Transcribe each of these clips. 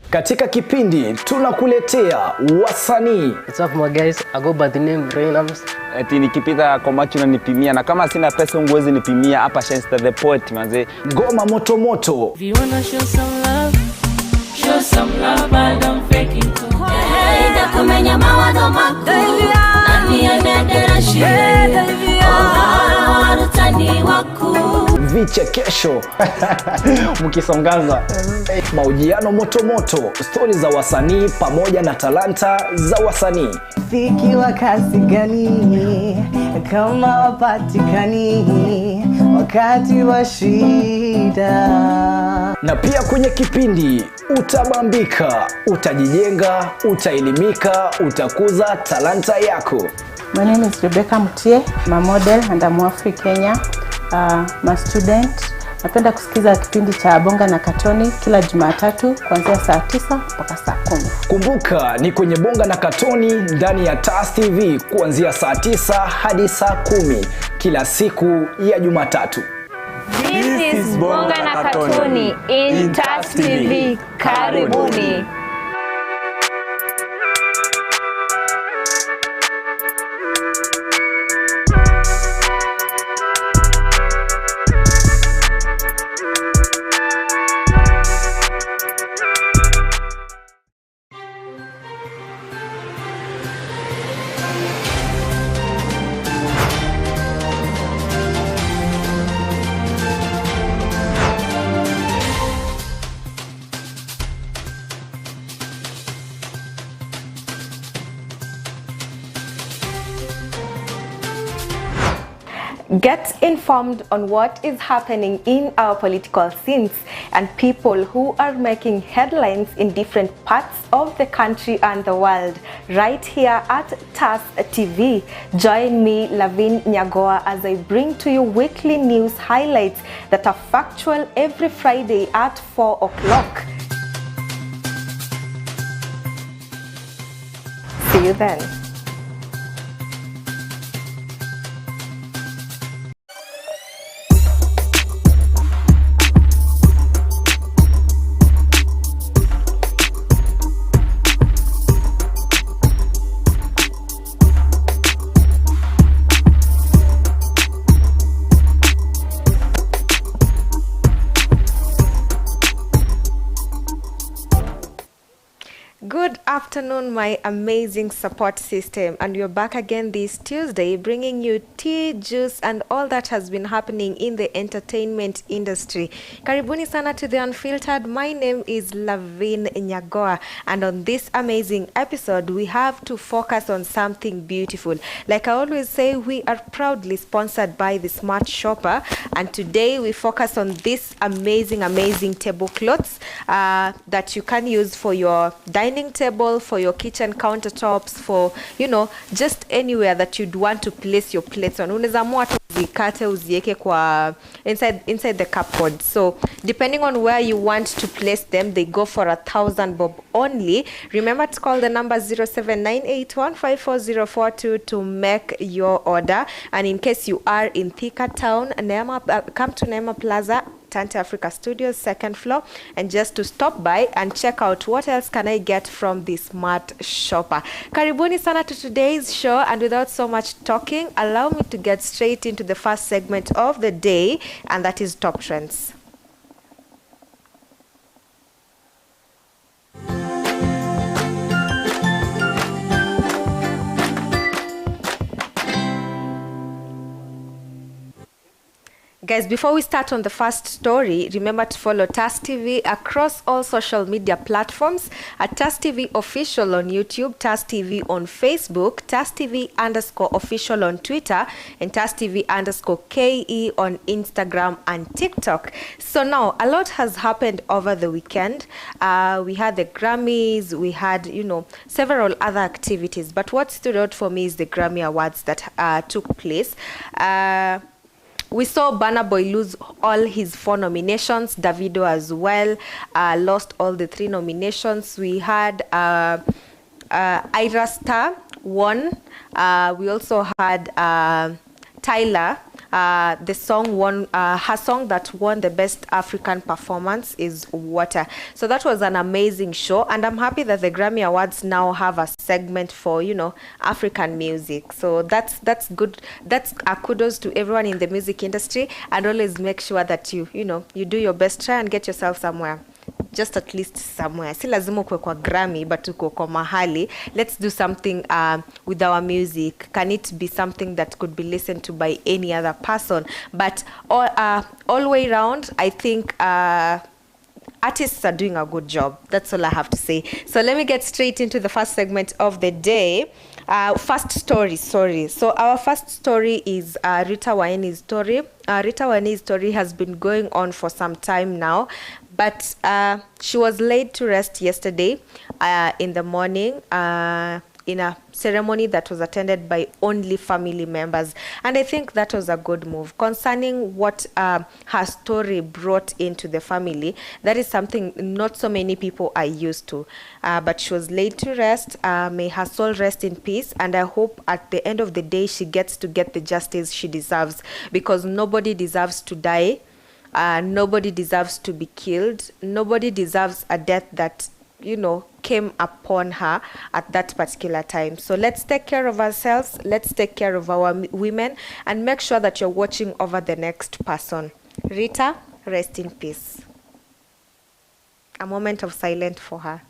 Katika kipindi tunakuletea wasanii. What's up my guys, I go by the name Rainams. Eti nikipita kwa macho na nipimia, na kama sina pesa nguwezi nipimia, hapa Shensta the Poet manze. Ngoma moto moto. If you wanna show some love but don't fake it too. Enda kumenya mawazo mako nani anadera shida utani wako Vichekesho mkisongaza mahojiano moto moto, stori za wasanii pamoja na talanta za wasanii. Fiki wa kasi gani kama wapatikani wakati wa shida. Na pia kwenye kipindi utabambika, utajijenga, utaelimika, utakuza talanta yako. My name is Rebecca Mutie. I'm a model and I'm Afri Kenya. I'm a student. Napenda kusikiza kipindi cha Bonga na Gathoni kila Jumatatu kuanzia saa 9 mpaka saa 10. Kumbuka ni kwenye Bonga na Gathoni ndani ya TAS TV kuanzia saa 9 hadi saa 10 kila siku ya Jumatatu. This is Bonga na Gathoni in TAS TV. Karibuni. Get informed on what is happening in our political scenes and people who are making headlines in different parts of the country and the world right here at TAS TV. Join me, Lavin, Nyagowa, as I bring to you weekly news highlights that are factual every Friday at 4 o'clock. See you then. Good afternoon, my amazing support system, and we're back again this Tuesday bringing you tea, juice and all that has been happening in the entertainment industry. Karibuni sana to the Unfiltered. My name is Lavin, Nyagowa, and on this amazing episode we have to focus on something beautiful. Like I always say, we are proudly sponsored by the Smart Shopper, and today we focus on this amazing tablecloths that you can use for your dining table, for your kitchen countertops, for just anywhere that you'd want to place your plates on. Unaweza amua tu zikate uzieke kwa inside the cupboard. So depending on where you want to place them, they go for 1,000 bob only. Remember to call the number 0798154042 to make your order. And in case you are in Thika town, come to Neema Plaza, Tante Africa Studios, 2nd floor, and just to stop by and check out what else can I get from the Smart Shopper. Karibuni sana to today's show, and without so much talking, allow me to get straight into the first segment of the day, and that is Top Trends. Guys, before we start on the first story, remember to follow TAS TV across all social media platforms at TAS TV Official on YouTube, TAS TV on Facebook, TAS TV _official on Twitter, and TAS TV _KE on Instagram and TikTok. So now, a lot has happened over the weekend. We had the Grammys, we had, several other activities. But what stood out for me is the Grammy Awards that took place. We saw Burna Boy lose all his 4 nominations. Davido as well lost all the 3 nominations. We had Ira Star won. We also had Tyler the song won, her song that won the best African performance is Water. So that was an amazing show, and I'm happy that the Grammy Awards now have a segment for, you know, African music. So that's good. That's a kudos to everyone in the music industry, and always make sure that you know, you do your best, try and get yourself somewhere. Just at least somewhere. Si lazima ukwe kwa Grammy, but uko kwa mahali. Let's do something with our music. Can it be something that could be listened to by any other person? But all way round, I think artists are doing a good job. That's all I have to say. So let me get straight into the first segment of the day. First story, sorry. So our first story is Rita Waini's story. Rita Waini's story has been going on for some time now, but she was laid to rest yesterday in the morning in a ceremony that was attended by only family members. And I think that was a good move. Concerning what her story brought into the family, that is something not so many people are used to. But she was laid to rest. May her soul rest in peace. And I hope at the end of the day, she gets to get the justice she deserves, because nobody deserves to die. Nobody deserves to be killed. Nobody deserves a death that, you know, came upon her at that particular time. So let's take care of ourselves. Let's take care of our women, and make sure that you're watching over the next person. Rita, rest in peace. A moment of silence for her.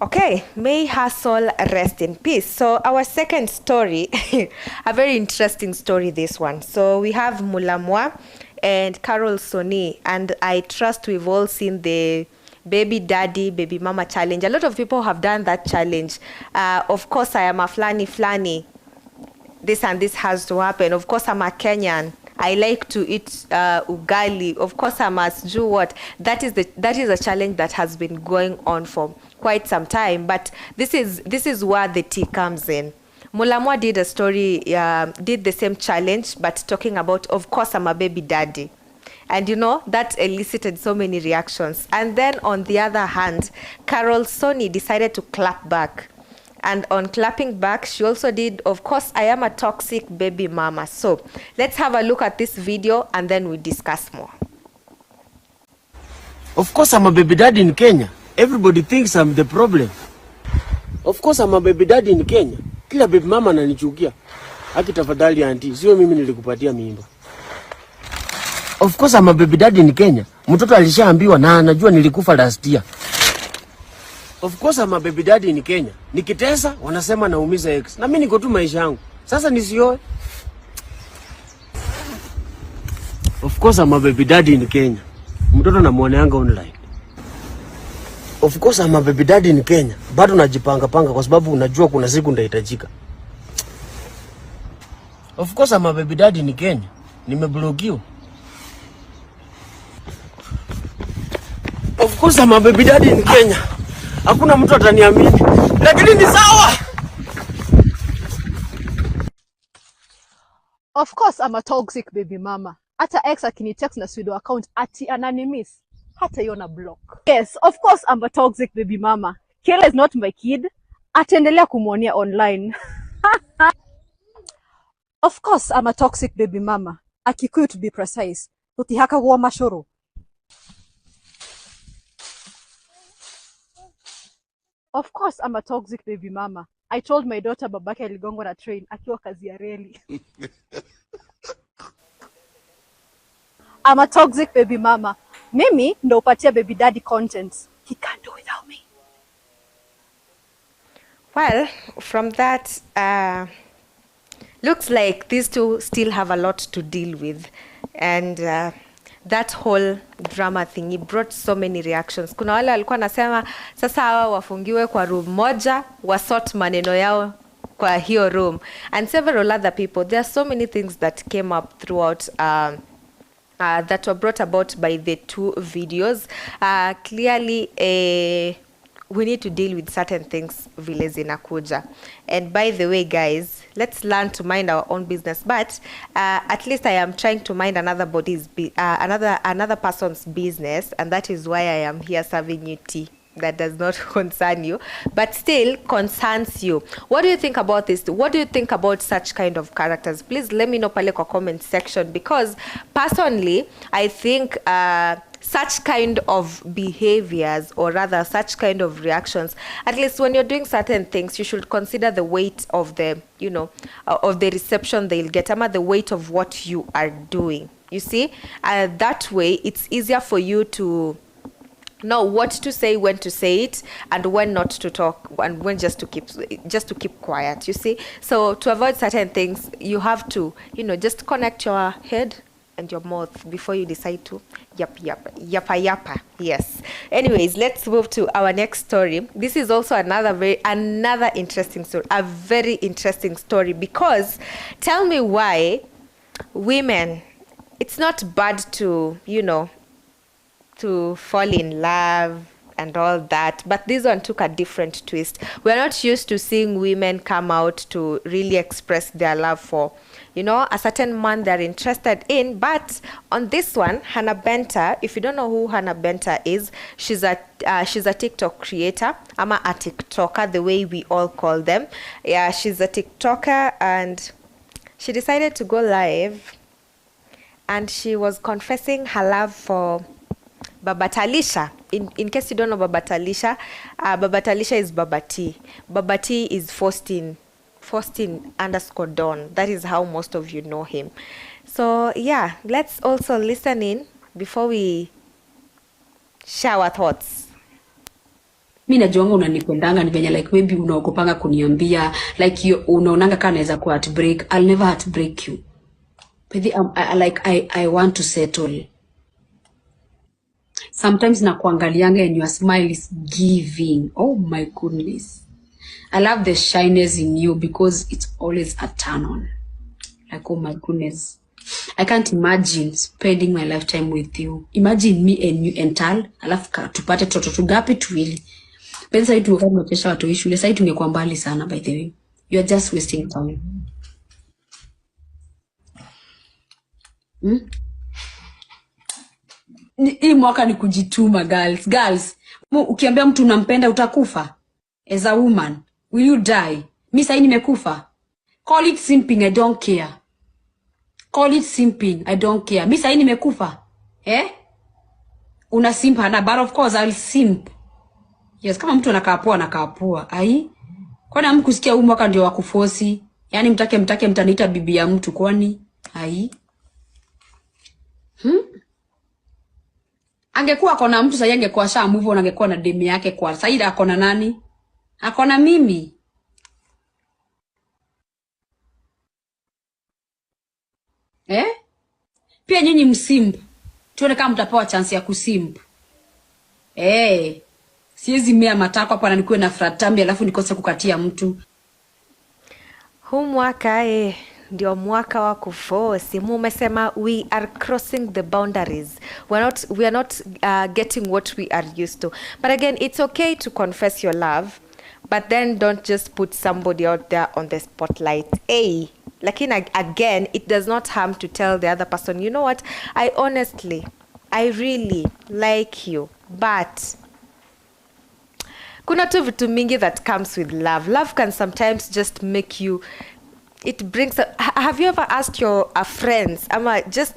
Okay, may her soul rest in peace. So our second story, a very interesting story, this one. So we have Mulamwa and Carol Soni, and I trust we've all seen the baby daddy, baby mama challenge. A lot of people have done that challenge. Of course, I am a flani. This and this has to happen. Of course, I'm a Kenyan. I like to eat ugali. Of course, I must do what. That is a challenge that has been going on for quite some time. But this is where the tea comes in. Mulamwa did a story, did the same challenge, but talking about, of course, I'm a baby daddy. And you know, that elicited so many reactions. And then on the other hand, Carol Soni decided to clap back. And on clapping back, she also did, of course, I am a toxic baby mama. So let's have a look at this video, and then we discuss more. Of course, I'm a baby daddy in Kenya. Everybody thinks I'm the problem. Of course, I'm a baby daddy in Kenya. Kila baby mama ananichukia. Haki tafadhali auntie, sio mimi nilikupatia mimba. Of course, I'm a baby daddy in Kenya. Mtoto alishaambiwa na anajua nilikufa last year. Of course, I'm a baby daddy in Kenya. Nikitesa wanasema naumiza ex. Na mimi niko tu maisha yangu. Sasa nisioe. Of course, I'm a baby daddy in Kenya. Mtoto namuoneanga online. Of course, I'm a baby daddy in Kenya. Bado najipanga kwa sababu unajua kuna siku ndahitajika. Of course, I'm a baby daddy in Kenya. Nimeblokiwa. Of course, I'm a baby daddy in Kenya. Hakuna mtu ataniamini. Lakini ni sawa. Of course, I'm a toxic baby mama. Hata ex akinitext na pseudo account ati anonymous. Hata yona block. Yes, of course, I'm a toxic baby mama. Kayla is not my kid. Ataendelea kumuonea online. Of course, I'm a toxic baby mama. Akikuyu to be precise. Tutihaka huwa mashoro. Of course, I'm a toxic baby mama. I told my daughter babake aligongwa na train akiwa kazi ya reli. I'm a toxic baby mama. Mimi ndo upatia baby daddy content. He can't do without me. Well, from that, looks like these two still have a lot to deal with. And that whole drama thing, it brought so many reactions. Kuna wale walikuwa nasema sasa hawa wafungiwe kwa room moja, wasort maneno yao kwa hiyo room. And several other people. There are so many things that came up throughout that were brought about by the two videos. Clearly, we need to deal with certain things vile zinakuja. And by the way, guys, let's learn to mind our own business. But at least I am trying to mind another person's business, and that is why I am here serving you tea. that does not concern you, but still concerns you. What do you think about this? What do you think about such kind of characters? Please let me know pale kwa comment section, because personally I think such kind of behaviors, or rather such kind of reactions, at least when you're doing certain things, you should consider the weight of the, of the reception they'll get, ama the weight of what you are doing. You see, that way it's easier for you to know what to say, when to say it, and when not to talk, and when just to keep quiet. You see, so to avoid certain things, you have to, just connect your head and your mouth before you decide to yappa. Yes. Anyways, let's move to our next story. This is also another interesting story, a very interesting story, because tell me why women, it's not bad to, to fall in love and all that, but this one took a different twist. We're not used to seeing women come out to really express their love for, a certain man they're interested in. But on this one, Hannah Benter, if you don't know who Hannah Benter is, she's a TikTok creator, ama a TikToker, the way we all call them. Yeah, she's a TikToker, and she decided to go live, and she was confessing her love for Baba Talisha. In case you don't know Baba Talisha, Baba Talisha is Baba T. Baba T is Faustin _Don. That is how most of you know him. So yeah, let's also listen in before we share our thoughts. Mi najuanga unanipendanga, ni venye like maybe unaogopanga kuniambia, like you unaonanga kana naweza ku heartbreak. I'll never heartbreak you. But I want to settle. Sometimes nakuangalianga and your smile is giving. Oh my goodness. I love the shyness in you, because it's always a turn on. Like, oh my goodness. I can't imagine spending my lifetime with you. Imagine me and you and Tal, alafu tupate toto tugapi tuwili. But sasa hitu kama kesha watu shule, sasa hitu ungekuwa mbali sana by the way. You are just wasting time. Hii mwaka ni kujituma girls. Ukiambia mtu unampenda utakufa. As a woman, will you die? Mi sasa nimekufa. Call it simping, I don't care. Call it simping, I don't care. Mi sasa nimekufa. Una simpa na, but of course I'll simp. Yes, kama mtu anakaa poa. Ai. Kwani hamkusikia huu mwaka ndio wakufosi? Yaani mtake mtaniita bibi ya mtu kwani? Ai. Angekuwa akona mtu sasa angekuwa sha move on, angekuwa na demu yake kwa. Sasa ila akona nani? Akona mimi. Pia nyinyi msimp. Tuone kama mtapewa chance ya kusimp. Siwezi mea matako hapa na nikuwe na fratambi alafu nikose kukatia mtu. Huu mwaka ndio mwaka wa kuforce. Mumesema we are crossing the boundaries. We are not getting what we are used to. But again, it's okay to confess your love, but then don't just put somebody out there on the spotlight. Lakini again, it does not harm to tell the other person, you know what, I really like you, but kuna tu vitu mingi that comes with love. Love can sometimes just make you, it brings have you ever asked your friends,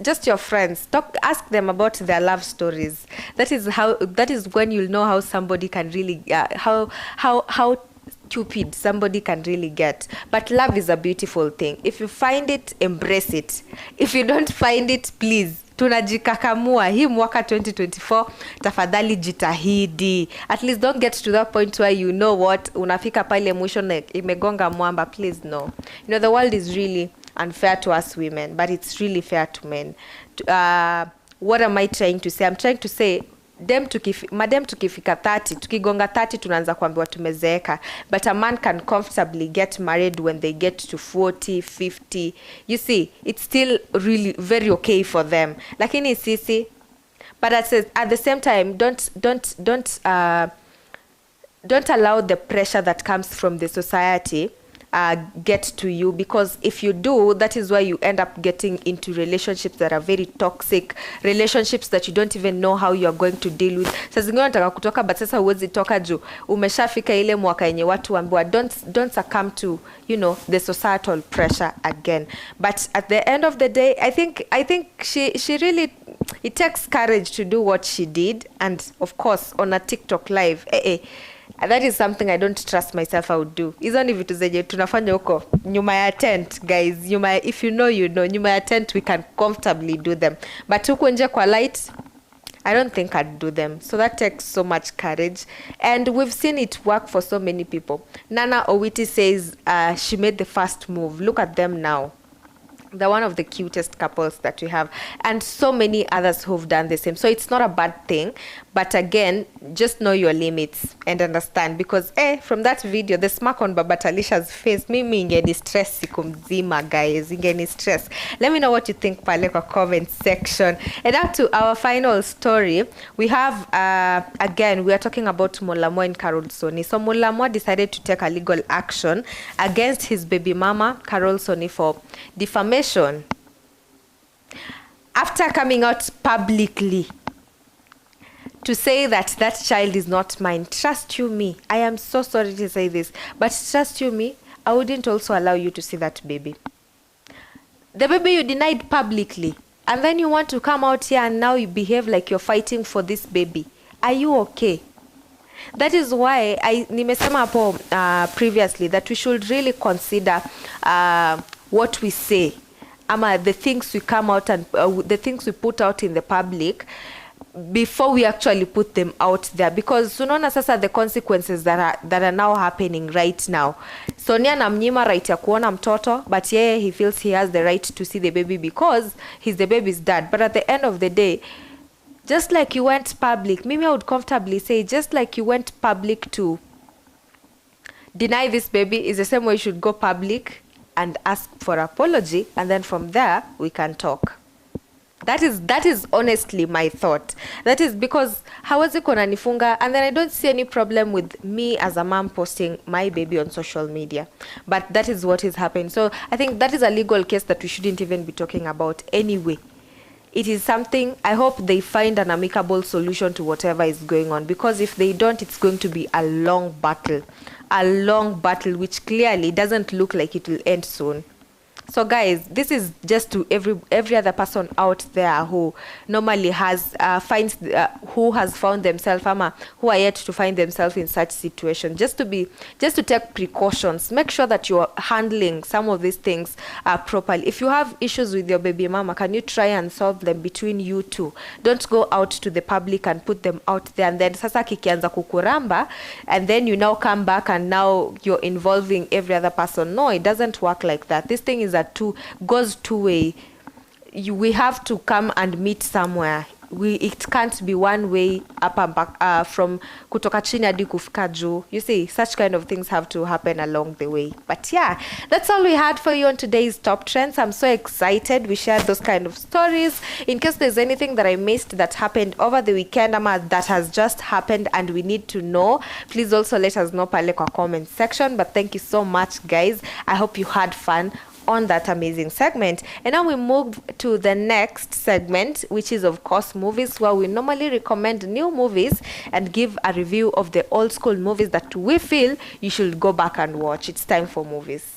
just your friends, ask them about their love stories. That is when you'll know how somebody can really how stupid somebody can really get. But love is a beautiful thing. If you find it, embrace it. If you don't find it, please, tunajikakamua hii mwaka 2024, tafadhali jitahidi. At least don't get to that point where you know what, unafika pale mwisho na imegonga mwamba. Please, no. The world is really unfair to us women, but it's really fair to men. What am I trying to say? I'm trying to say madem tukifika 30, tukigonga 30 tunaanza kuambiwa tumezeeka, but a man can comfortably get married when they get to 40, 50. You see, it's still really very okay for them. Lakini sisi, but at the same time, don't allow the pressure that comes from the society get to you, because if you do, that is why you end up getting into relationships that are very toxic, relationships that you don't even know how you are going to deal with. Sasa zingine unataka kutoka but sasa huwezi toka juu umeshafika ile mwaka yenye watu ambiwa don't succumb to, you know, the societal pressure again. But at the end of the day, I think she really, it takes courage to do what she did, and of course on a TikTok live, that is something I don't trust myself I would do. Hizo ni vitu zenye tunafanya huko nyuma ya tent, guys. If you know, you know, nyuma ya tent we can comfortably do them, but huko nje kwa light, I don't think I'd do them. So that takes so much courage, and we've seen it work for so many people. Nana Owiti says she made the first move. Look at them now. They're one of the cutest couples that we have, and so many others who've done the same. So it's not a bad thing, but again, just know your limits and understand, because from that video, the smirk on Baba Talisha's face, mimi ingeni stress siku mzima, guys, ingeni stress. Let me know what you think pale kwa comment section. And up to our final story, we have again, we are talking about Mulamwa and Carol Soni. So Mulamwa decided to take a legal action against his baby mama Carol Soni for defamation after coming out publicly to say that that child is not mine. Trust you me, I am so sorry to say this, but trust you me, I wouldn't also allow you to see that baby. The baby you denied publicly, and then you want to come out here and now you behave like you're fighting for this baby. Are you okay? That is why nimesema hapo previously that we should really consider what we say, the things we come out and the things we put out in the public before we actually put them out there, because unaona sasa the consequences that are now happening right now. Sonia namnyima right ya kuona mtoto, but he feels he has the right to see the baby because he's the baby's dad. But at the end of the day, just like you went public, maybe I would comfortably say, just like you went public to deny this baby, is the same way you should go public and ask for apology, and then from there we can talk. That is honestly my thought. That is because hawezi kona nifunga, and then I don't see any problem with me as a mom posting my baby on social media. But that is what is happening. So I think that is a legal case that we shouldn't even be talking about anyway. It is something, I hope they find an amicable solution to whatever is going on, because if they don't, it's going to be a long battle, which clearly doesn't look like it will end soon. So guys, this is just to every other person out there who normally has who has found themselves who are yet to find themselves in such situation, just to take precautions. Make sure that you are handling some of these things properly. If you have issues with your baby mama, can you try and solve them between you two? Don't go out to the public and put them out there, and then sasa kikianza kukuramba, and then you now come back and now you're involving every other person. No, it doesn't work like that. This thing is goes two way. We have to come and meet somewhere. It can't be one way up and back from kutoka chini hadi kufika juu. You see, such kind of things have to happen along the way. But yeah, that's all we had for you on today's Top Trends. I'm so excited we shared those kind of stories. In case there's anything that I missed that happened over the weekend that has just happened and we need to know, please also let us know pale kwa comment section. But thank you so much, guys. I hope you had fun on that amazing segment. And now we move to the next segment, which is of course movies, where we normally recommend new movies and give a review of the old school movies that we feel you should go back and watch. It's time for movies.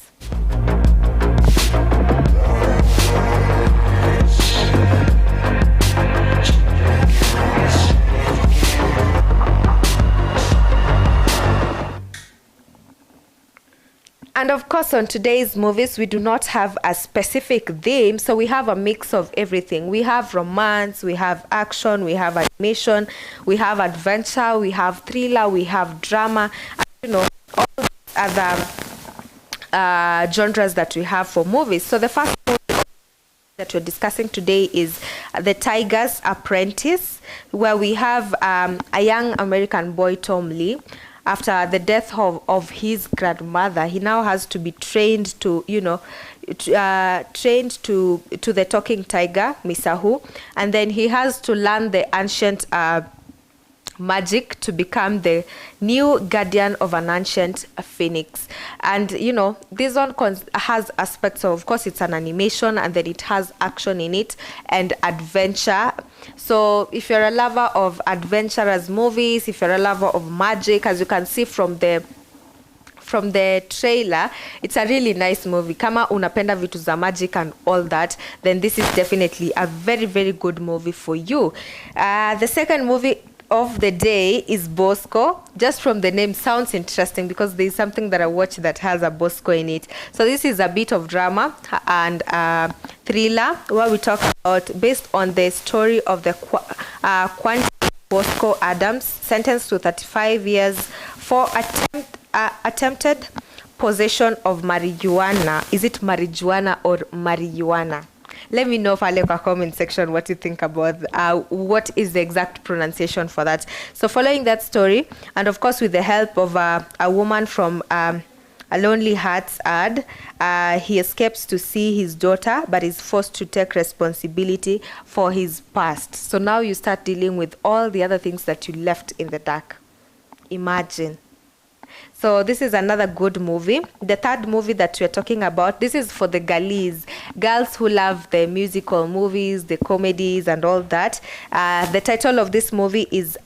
And of course, on today's movies, we do not have a specific theme, so we have a mix of everything. We have romance, we have action, we have animation, we have adventure, we have thriller, we have drama, and, all other genres that we have for movies. So the first movie that we're discussing today is The Tiger's Apprentice, where we have a young American boy, Tom Lee. After the death of his grandmother, he now has to be trained to, trained to the talking tiger, Misahu, and then he has to learn the ancient magic to become the new guardian of an ancient phoenix. And this one has aspects of course it's an animation, and then it has action in it and adventure. So if you're a lover of adventurous movies, if you're a lover of magic, as you can see from the trailer, it's a really nice movie. Kama unapenda vitu za magic and all that, then this is definitely a very, very good movie for you. The second movie of the day is Bosco. Just from the name sounds interesting because there's something that I watched that has a Bosco in it. So this is a bit of drama and thriller where we talk about based on the story of the Quentin Bosco Adams, sentenced to 35 years for attempted possession of marijuana. Is it marijuana or marijuana? Let me know in the comment section what you think about what is the exact pronunciation for that. So following that story, and of course with the help of a woman from a Lonely Hearts ad, he escapes to see his daughter but is forced to take responsibility for his past. So now you start dealing with all the other things that you left in the dark. Imagine. So this is another good movie. The third movie that we're talking about, this is for the girlies, girls who love the musical movies, the comedies and all that. The title of this movie is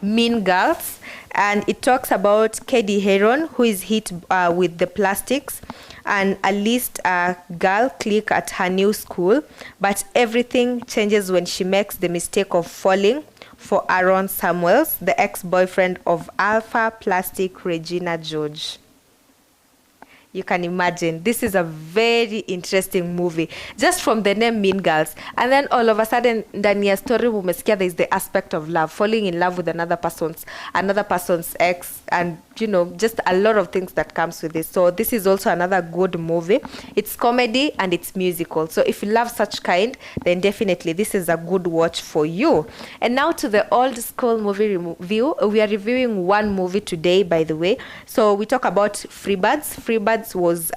Mean Girls, and it talks about Kady Heron, who is hit with the plastics, and a least girl clique at her new school, but everything changes when she makes the mistake of falling for Aaron Samuels, the ex-boyfriend of Alpha Plastic Regina George. You can imagine, this is a very interesting movie just from the name Mean Girls. And then all of a sudden ndani ya story umesikia there is the aspect of love, falling in love with another person's ex, and just a lot of things that comes with this. So this is also another good movie. It's comedy and it's musical. So if you love such kind, then definitely this is a good watch for you. And now to the old school movie review. We are reviewing one movie today, by the way. So we talk about Freebirds. Freebirds was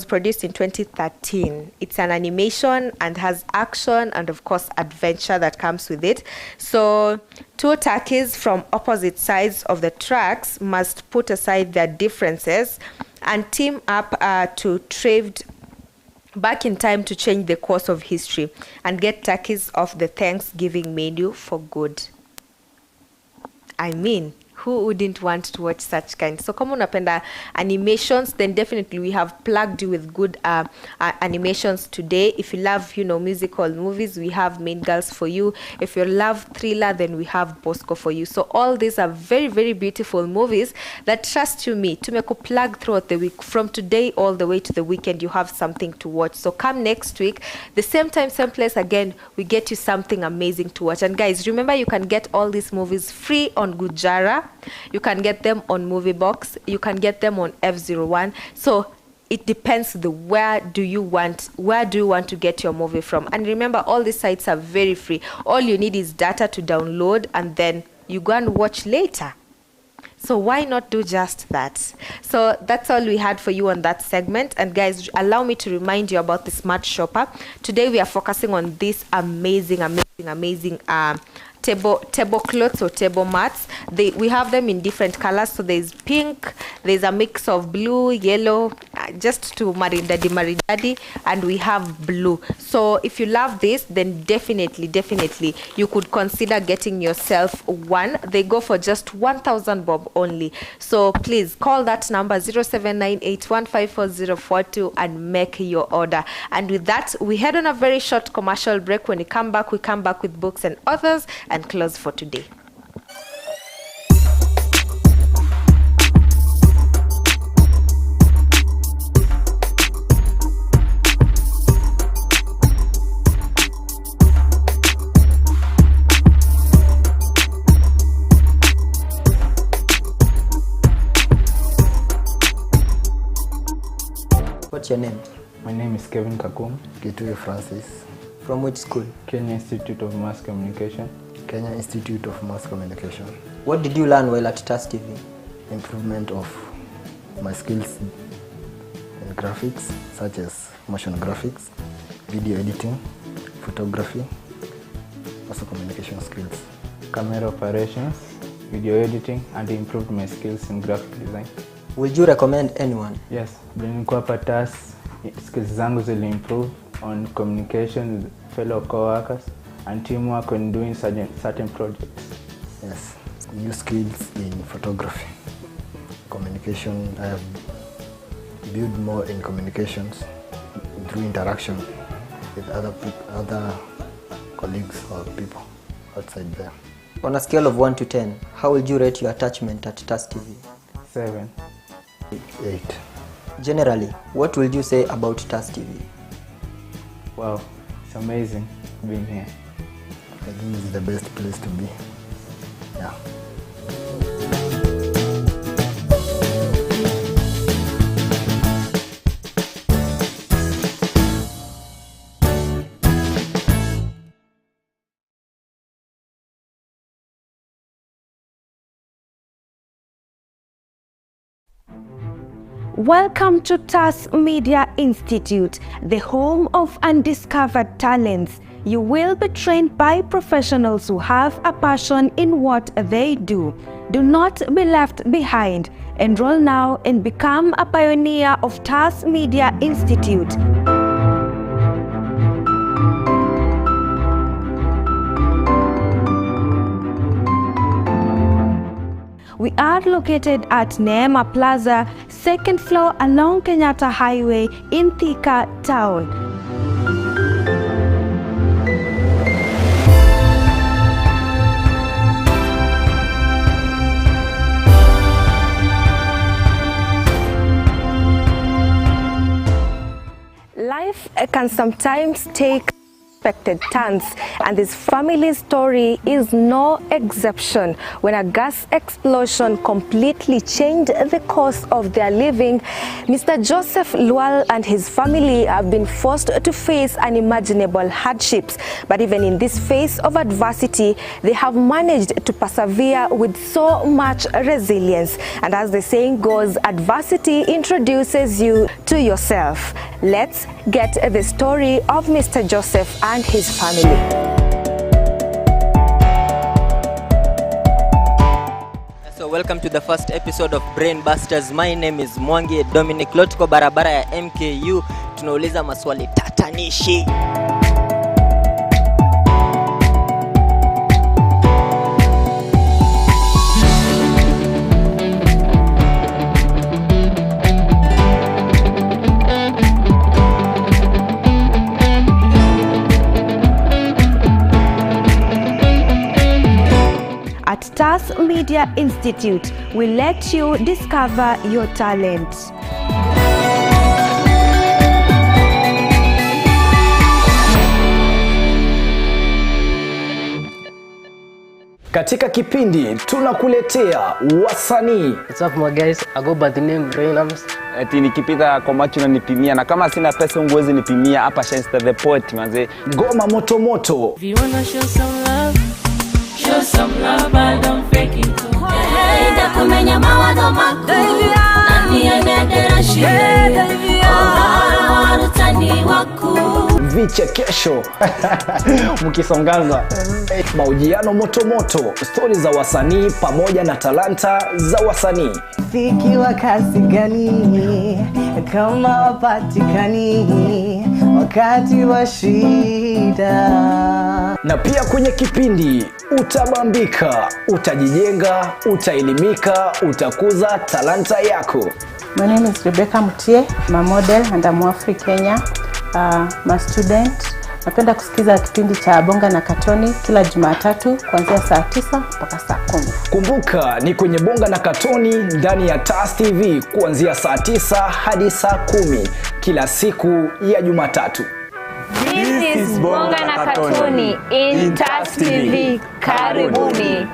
produced in 2013. It's an animation and has action and of course adventure that comes with it. So two turkeys from opposite sides of the tracks must put aside their differences and team up to travel back in time to change the course of history and get turkeys off the Thanksgiving menu for good. I mean, who wouldn't want to watch such kind? So kama unapenda animations, then definitely we have plugged you with good animations today. If you love musical movies, we have Mean Girls for you. If you love thriller, then we have Bosco for you. So all these are very, very beautiful movies that, trust you me, tumeku plug throughout the week. From today all the way to the weekend, you have something to watch. So come next week, the same time, same place again, we get you something amazing to watch. And guys, remember you can get all these movies free on Gujara. You can get them on MovieBox. You can get them on F01. So it depends where do you want to get your movie from. And remember, all these sites are very free. All you need is data to download, and then you go and watch later. So why not do just that? So that's all we had for you on that segment. And guys, allow me to remind you about the Smart Shopper. Today we are focusing on this amazing tablecloths or table mats. We have them in different colors. So there's pink, there's a mix of blue, yellow, just to maridadi, and we have blue. So if you love this, then definitely you could consider getting yourself one. They go for just 1,000 bob only. So please call that number 0798154042 and make your order. And with that, we head on a very short commercial break. When we come back with books and authors and close for today. What's your name? My name is Kevin Kakum. Gitui Francis. From which school? Kenya Institute of Mass Communication. Kenya Institute of Mass Communication. What did you learn while at TAS TV? Improvement of my skills in graphics, such as motion graphics, video editing, photography, also communication skills. camera operations, video editing, and improved my skills in graphic design. Would you recommend anyone? Yes, nilikuwa hapa TAS, skills zangu zili improve on communication with fellow co-workers and teamwork when doing certain projects. Yes, new skills in photography. Communication, I have built more in communications through interaction with other colleagues or people outside there. On a scale of 1 to 10, how would you rate your attachment at TAS TV? 7. 8. Generally, what would you say about TAS TV? Wow, it's amazing being here. I think it's the best place to be. Yeah. Welcome to TAS Media Institute, the home of undiscovered talents. You will be trained by professionals who have a passion in what they do. Do not be left behind. Enroll now and become a pioneer of TAS Media Institute. We are located at Neema Plaza, 2nd floor along Kenyatta Highway in Thika Town. Life can sometimes take unexpected turns, and this family story is no exception. When a gas explosion completely changed the course of their living, Mr. Joseph Lual and his family have been forced to face unimaginable hardships. But even in this phase of adversity, they have managed to persevere with so much resilience. And as the saying goes, adversity introduces you to yourself. Let's get the story of Mr. Joseph and his family. So welcome to the first episode of Brain Busters. My name is Mwangi Dominic. Lotko barabara ya MKU. Tunauliza maswali tatanishi. At TAS Media Institute, we let you discover your talent. Katika kipindi tunakuletea wasanii. What's up my guys? I go by the name Reynams. Eti nikipita kwa macho unanipimia na kama sina pesa unguwezi nipimia hapa Shensta the Poet manze. Ngoma moto moto. If you wanna show some love, show some love, but don't fake it. Enda kumenya mawazo mako nani enedera shida utani wako Vichekesho mkisongaza mahojiano moto moto, stori za wasanii pamoja na talanta za wasanii. Muziki wa kasi gani kama wapatikani wakati wa shida. Na pia kwenye kipindi utabambika, utajijenga, utaelimika, utakuza talanta yako. My name is Rebecca Mutie, I'm a model and I'm Afri Kenya. I'm a student. Napenda kusikiza kipindi cha Bonga na Gathoni kila Jumatatu kuanzia saa 9 mpaka saa 10. Kumbuka ni kwenye Bonga na Gathoni ndani ya TAS TV kuanzia saa 9 hadi saa 10 kila siku ya Jumatatu. This is Bonga na Gathoni in TAS TV. Karibuni.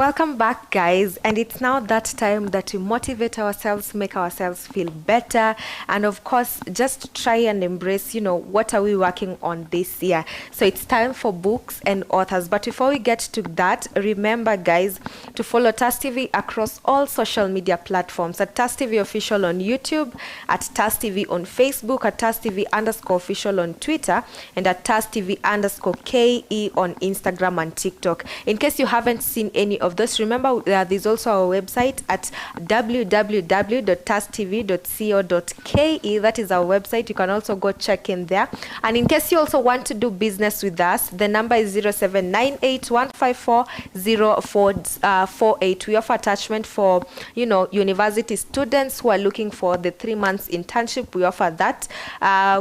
Welcome back, guys, and it's now that time that we motivate ourselves, make ourselves feel better, and of course just try and embrace, what are we working on this year. So it's time for books and authors. But before we get to that, remember, guys, to follow Tas TV across all social media platforms, at Tas TV Official on YouTube, at Tas TV on Facebook, at Tas TV_official on Twitter, and at Tas TV_KE on Instagram and TikTok. In case you haven't seen any of those, remember there's also our website at www.tastv.co.ke. That is our website. You can also go check in there. And in case you also want to do business with us, the number is 0798-154-0448. We offer attachment for university students who are looking for the 3 months internship. We offer that.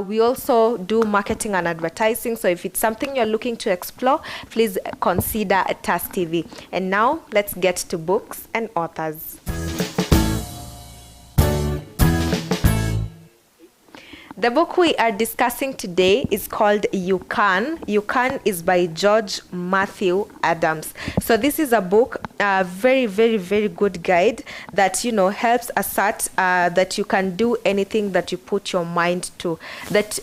We also do marketing and advertising. So if it's something you're looking to explore, please consider Tas TV. And now let's get to books and authors. The book we are discussing today is called You Can. You Can is by George Matthew Adams. So this is a book, a very, very, very good guide that, helps assert that you can do anything that you put your mind to. That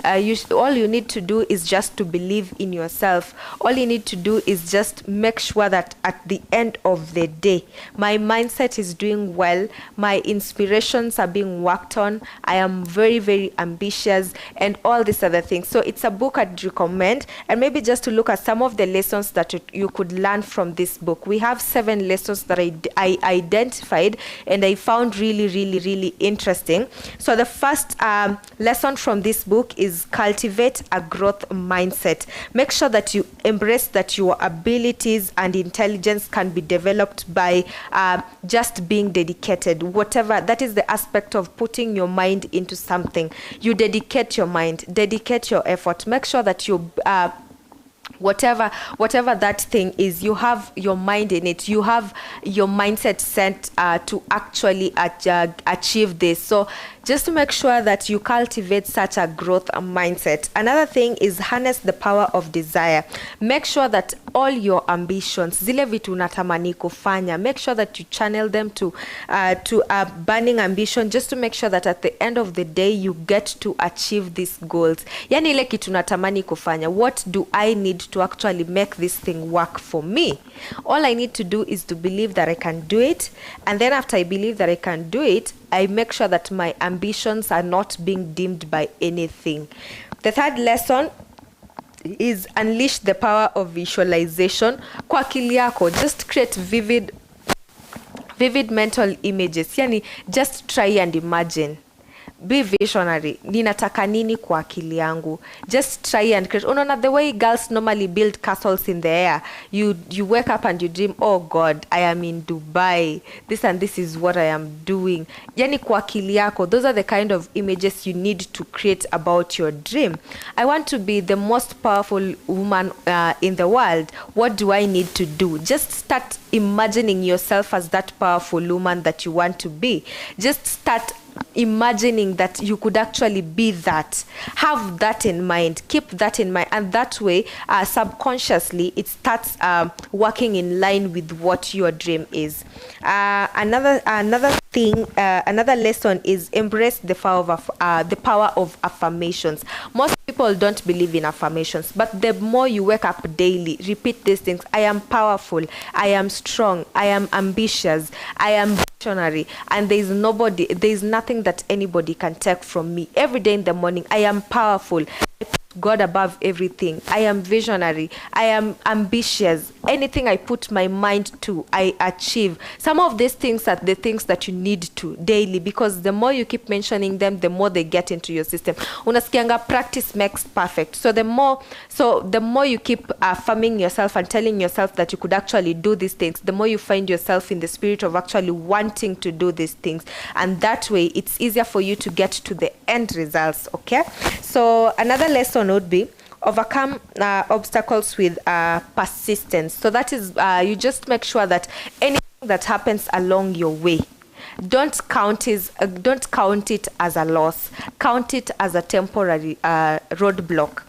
all you need to do is just to believe in yourself. All you need to do is just make sure that at the end of the day, my mindset is doing well, my inspirations are being worked on, I am very, very ambitious, and all these other things. So it's a book I'd recommend, and maybe just to look at some of the lessons that you could learn from this book. We have 7 lessons that I identified and I found really, really, really interesting. So the first lesson from this book is cultivate a growth mindset. Make sure that you embrace that your abilities and intelligence can be developed by just being dedicated. Whatever, that is the aspect of putting your mind into something. You dedicate your mind, dedicate your effort. Make sure that you whatever that thing is, you have your mind in it, you have your mindset set to actually achieve this. So just to make sure that you cultivate such a growth mindset. Another thing is harness the power of desire. Make sure that all your ambitions, zile vitu unatamani kufanya, make sure that you channel them to a burning ambition, just to make sure that at the end of the day you get to achieve these goals. Yani ile kitu unatamani kufanya, what do I need to actually make this thing work for me? All I need to do is to believe that I can do it, and then after I believe that I can do it, I make sure that my ambitions are not being dimmed by anything. The third lesson is unleash the power of visualization. Kwa akili yako, just create vivid mental images. Yani, just try and imagine. Be visionary. Ninataka nini kwa akili yangu? Just try and create. Unaona, the way girls normally build castles in the air. You wake up and you dream, oh God, I am in Dubai. This and this is what I am doing. Yani kwa akili yako, those are the kind of images you need to create about your dream. I want to be the most powerful woman in the world. What do I need to do? Just start imagining yourself as that powerful woman that you want to be. Just start imagining that you could actually be that. Have that in mind, keep that in mind, and that way subconsciously it starts working in line with what your dream is. Another lesson is embrace the power of affirmations. Most people don't believe in affirmations, but the more you wake up daily, repeat these things. I am powerful, I am strong, I am ambitious, I am visionary, and there is nothing that anybody can take from me. Every day in the morning, I am powerful, I put God above everything, I am visionary, I am ambitious. Anything I put my mind to, I achieve. Some of these things are the things that you need to daily, because the more you keep mentioning them, the more they get into your system. Unasikianga, practice makes perfect. So the more you keep affirming yourself and telling yourself that you could actually do these things, the more you find yourself in the spirit of actually wanting to do these things, and that way it's easier for you to get to the end results. Okay, so another lesson would be overcome obstacles with persistence. So that is, you just make sure that anything that happens along your way, don't count it as a loss. Count it as a temporary roadblock.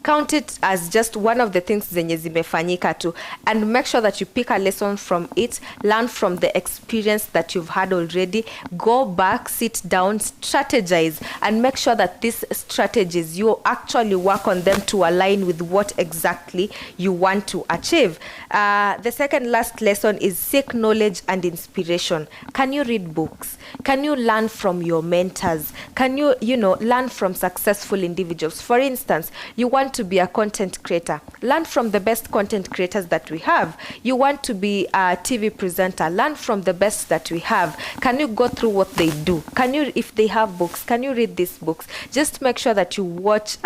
count it as just one of the things zenye zimefanyika tu, and make sure that you pick a lesson from it, learn from the experience that you've had already, go back, sit down, strategize, and make sure that these strategies, you actually work on them to align with what exactly you want to achieve. The second last lesson is seek knowledge and inspiration. Can you read books? Can you learn from your mentors? Can you learn from successful individuals? For instance, you want to be a content creator. Learn from the best content creators that we have. You want to be a TV presenter. Learn from the best that we have. Can you go through what they do? Can you, if they have books, can you read these books? Just make sure that you watch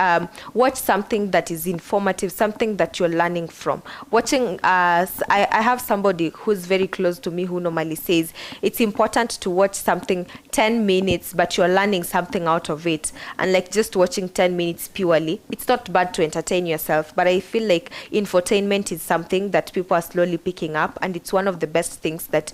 something that is informative, something that you're learning from. Watching, I have somebody who's very close to me who normally says it's important to watch something 10 minutes, but you're learning something out of it. And like just watching 10 minutes purely, it's not bad to entertain yourself, but I feel like infotainment is something that people are slowly picking up, and it's one of the best things that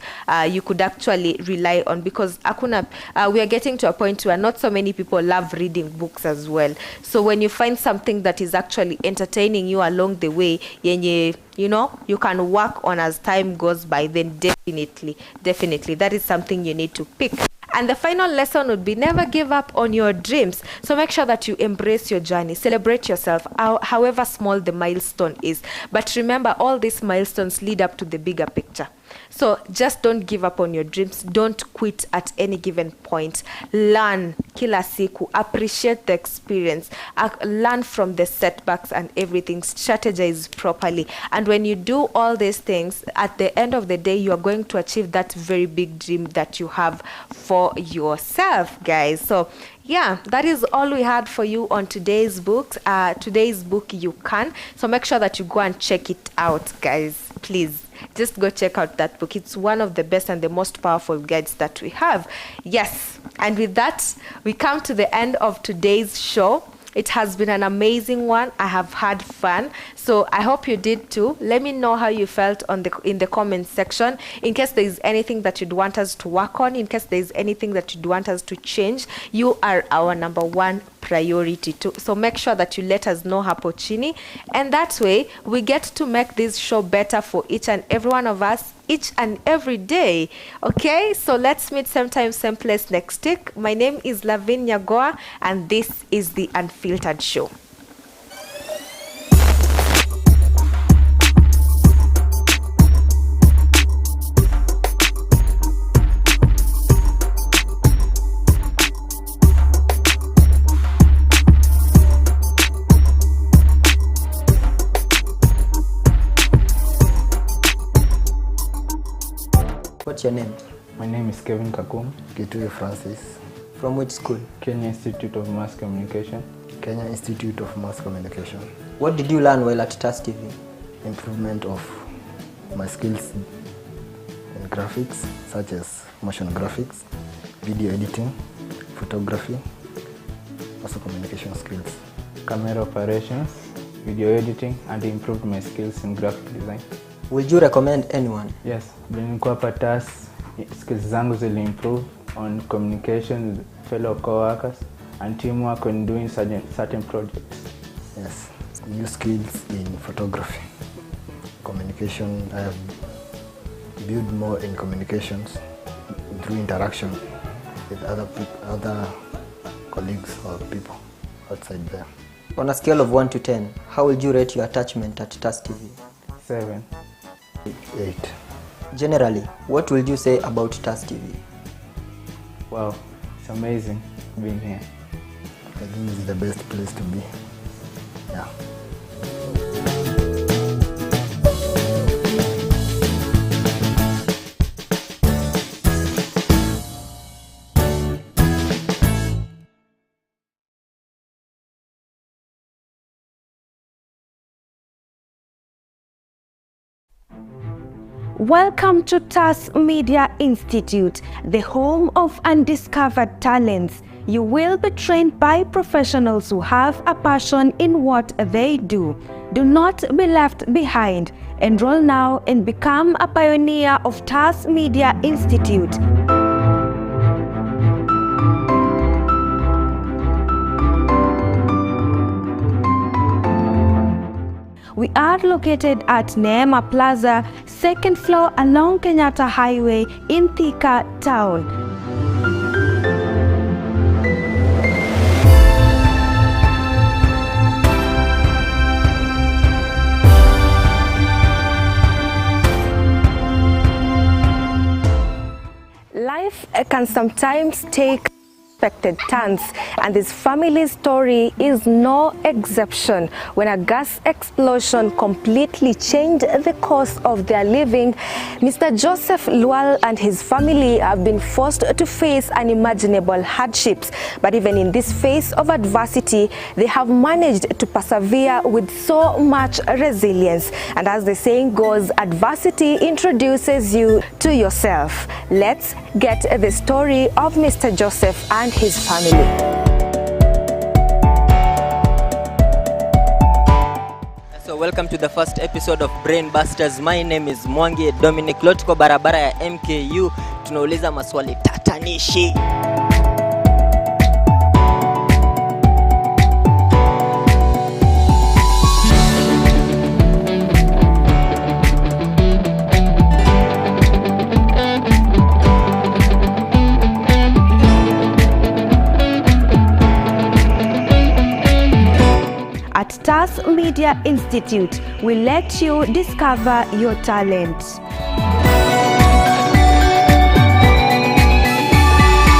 you could actually rely on, because we are getting to a point where not so many people love reading books as well. So when you find something that is actually entertaining you along the way, yenye you can work on as time goes by, then definitely that is something you need to pick. And the final lesson would be never give up on your dreams. So make sure that you embrace your journey, celebrate yourself, however small the milestone is. But remember, all these milestones lead up to the bigger picture. So just don't give up on your dreams. Don't quit at any given point. Learn kila siku. Appreciate the experience. Learn from the setbacks and everything. Strategize properly. And when you do all these things, at the end of the day, you are going to achieve that very big dream that you have for yourself, guys. So yeah, that is all we had for you on today's book. Today's book, You Can. So make sure that you go and check it out, guys. Please. Just go check out that book. It's one of the best and the most powerful guides that we have. Yes. And with that, we come to the end of today's show. It has been an amazing one. I have had fun. So I hope you did too. Let me know how you felt in the comment section. In case there is anything that you'd want us to work on, in case there is anything that you'd want us to change, you are our number one priority too. So make sure that you let us know hapo chini. And that way, we get to make this show better for each and every one of us, each and every day. Okay, so let's meet same time, same place next week. My name is Lavin Nyagowa, and this is the Unfiltered Show. What's your name? My name is Kevin Kakum. Gathoni Francis. From which school? Kenya Institute of Mass Communication. Kenya Institute of Mass Communication. What did you learn while at TAS TV? Improvement of my skills in graphics, such as motion graphics, video editing, photography, also communication skills. Camera operations, video editing, and improved my skills in graphic design. Would you recommend anyone? Yes, nilikuwa hapa TAS, skills zangu zili improve on communication with fellow co-workers and teamwork when doing certain projects. Yes, new skills in photography. Communication, I have built more in communications through interaction with other colleagues or people outside there. On a scale of 1 to 10, how would you rate your attachment at TAS TV? 7. 8. Generally, what will you say about TAS TV? Wow, it's amazing being here. I think it's the best place to be. Yeah. Welcome to TAS Media Institute, the home of undiscovered talents. You will be trained by professionals who have a passion in what they do. Do not be left behind. Enroll now and become a pioneer of TAS Media Institute. We are located at Neema Plaza, second floor along Kenyatta Highway in Thika Town. Life can sometimes take unexpected turns, and this family's story is no exception. When a gas explosion completely changed the course of their living, Mr. Joseph Lual and his family have been forced to face unimaginable hardships. But even in this phase of adversity, they have managed to persevere with so much resilience. And as the saying goes, adversity introduces you to yourself. Let's get the story of Mr. Joseph and his family. So welcome to the first episode of Brain Busters. My name is Mwangi Dominic. Leo tuko barabara ya MKU, tunauliza maswali tatanishi. At TAS Media Institute, we let you discover your talent.